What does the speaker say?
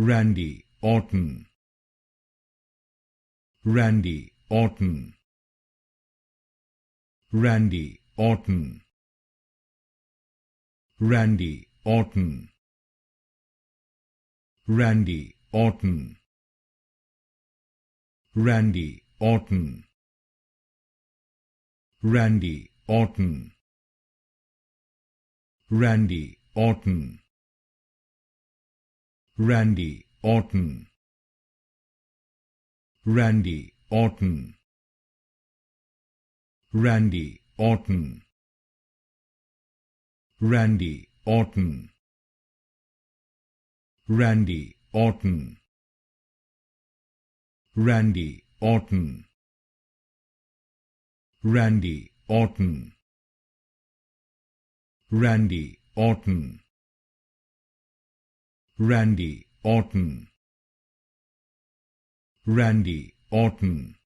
Randy Orton, Randy Orton, Randy Orton, Randy Orton, Randy Orton, Randy Orton, Randy Orton, Randy Orton, Randy Orton, Randy Orton, Randy Orton, Randy Orton, Randy Orton, Randy Orton, Randy Orton, Randy Orton, Randy Orton, Randy Orton,